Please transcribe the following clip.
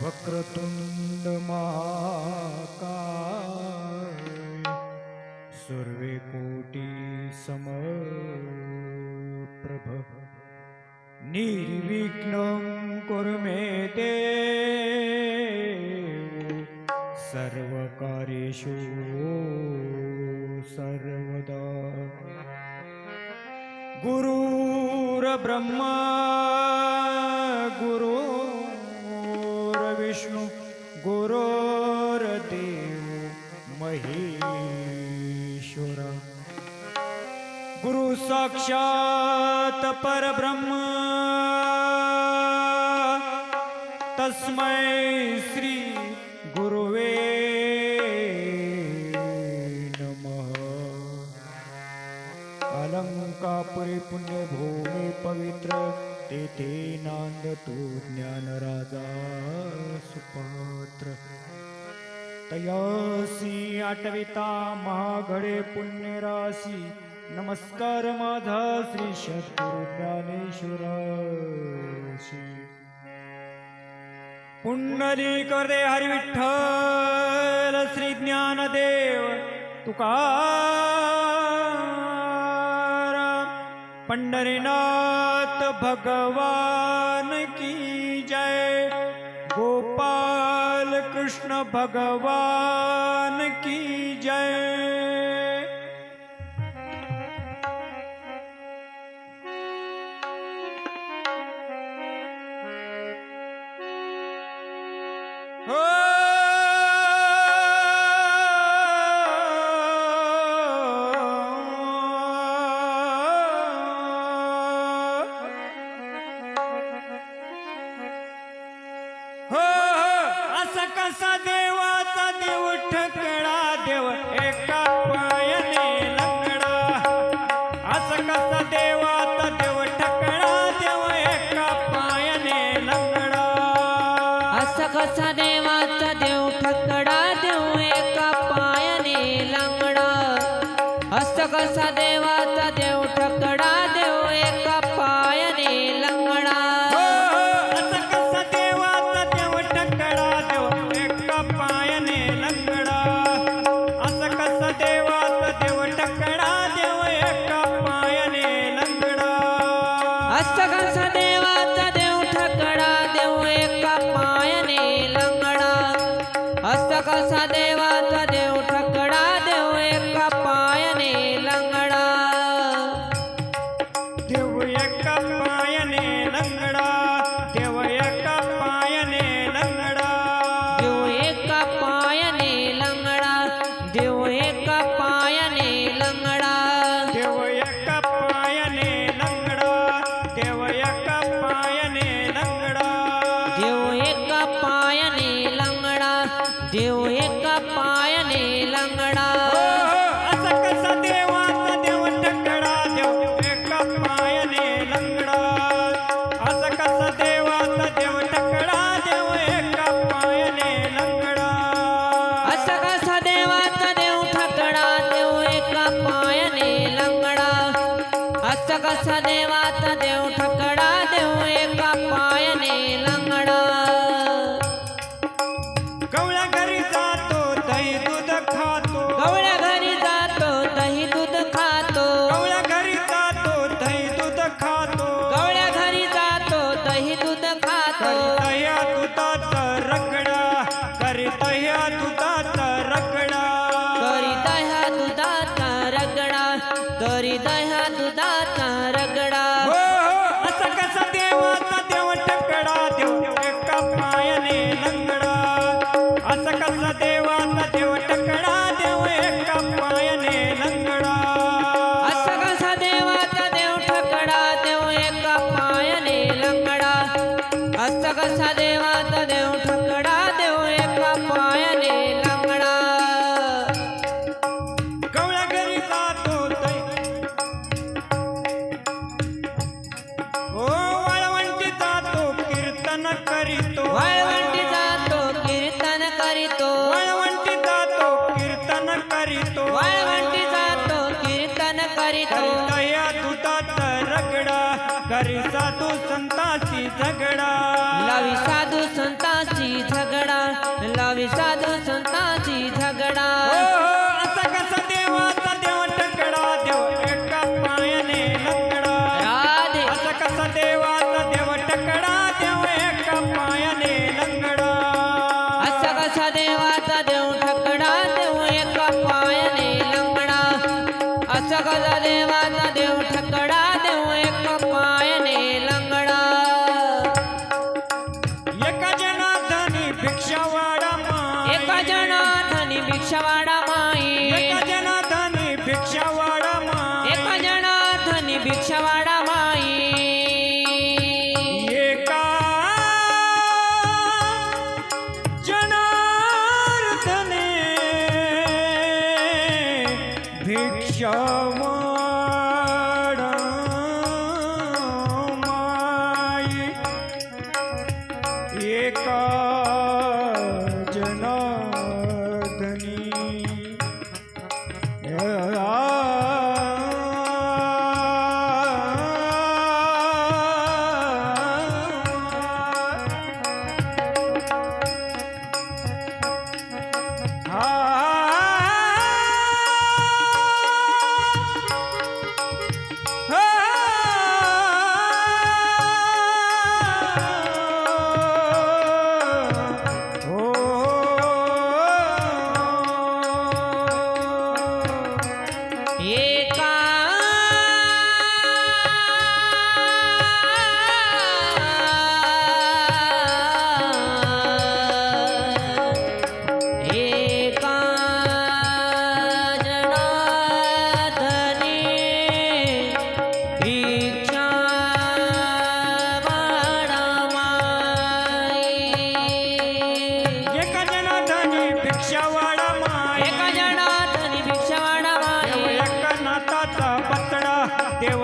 वक्रतुंड महाकाय सूर्यकोटि समप्रभ निर्विघ्नं कुरु मे देव सर्वकार्येषु सर्वदा। गुरुर्ब्रह्मा गुरुर्विष्णु गुरुर्देव महेश्वर गुरु साक्षात परब्रह्म तस्मै श्री गुरुवे अलंकापुरी पुण्यभूमी पवित्र तेथे नांदतो ज्ञान राजा सुपात्र तयासी आठविता महागडे पुण्यराशी नमस्कार माझा श्री सद्गुरु ज्ञानेश्वराशी। पुंडलिक हृदय हरी विठ्ठल श्री ज्ञानदेव तुकाराम पंढरीनाथ भगवान की जय। गोपाल कृष्ण भगवान की जय। असा कसा देवाचा देव ठकडा देव एका पायाने लंगडा। असा कसा देवाचा देव ठकडा देव एका पायाने लंगडा। असा कसा देवाचा देव ठकडा देव एका पायाने लंगडा। असा कसा देवाचा देव ठकडा देव एका पायाने लंगडा। असा कसा देवाचा देव ठकडा देव एका पायाने लंगडा। असा कसा देवाचा देव ठकडा देव एका पायाने लंगडा। देव एका पायाने लंगडा देव एका पायाने लंगडा। देव एका पायाने लंगडा देव एका पायाने लंगडा। देव एका पायाने लंगडा देव एका पायाने लंगडा। देव एका पायाने लंगडा देव एका पायाने लंगडा। असा कसा देवाचा देव ठकडा देव एका पायाने लंगडा। असा कसा देवाचा देव ठकडा देव एका पायाने लंगडा। असा कसा देवाचा देव ठकडा देव एका पायाने लंगडा। असा कसा देवाचा देव ठकडा देव एका पायाने लंगडा। गवळ्या घरी जातो दही दूध खातो। गवळ्या घरी जातो दही दूध खातो। गवळ्या घरी जातो दही दूध खातो। गवळ्या घरी जातो दही दूध खातो। दह्या दुधाचा रगडा करी दह्या दुधाचा रगडा। करी दह्या दुधाचा रगडा करी दह्या दुधाचा रगडा। असा कसा देवाचा देव ठकडा देव एका पायाने लंगडा। असा कसा देवाचा देव ठकडा देव एका पायाने लंगडा। असा कसा देवाचा देव ठकडा देव एका पायाने लंगडा। असा कसा देवाचा देव ठकडा देव एका पायाने लंगडा। गवळ्या घरी जातो वाळवंटी जातो कीर्तन करीतो। वाळवंटी जातो कीर्तन करीतो। वाळवंटी जातो कीर्तन करीतो। वाळवंटी जातो कीर्तन करीतो। दह्या दुधाचा रगडा करी साधू संतांची झगडा। लावी गावी साधू संतांची झगडा असा कसा देवाचा देव टकडा देव एका पायाने लंगडा राधे असा कसा देवाचा देव टकडा देव एका पायाने लंगडा असा कसा देवाचा देव ठकडा देव एका पायाने लंगडा असा कसा देवाचा देव ठकडा देव एका पायाने लंगडा एका जनार्दनी भिक्षावाडा माई एका जनार्दनी भिक्षावाडा माई एका जनार्दनी भिक्षावाडा माई एका जनार्दनी भिक्षावाडा माई एका जनार्दने भिक्षावाडा माई एका जनार्दनी एका एका जनार्दनी भिक्षावाडा माई एका जनार्दनी भिक्षावाडा माई एका जनार्दनी भिक्षावाडा देव माई एका नाताचा बतडा देव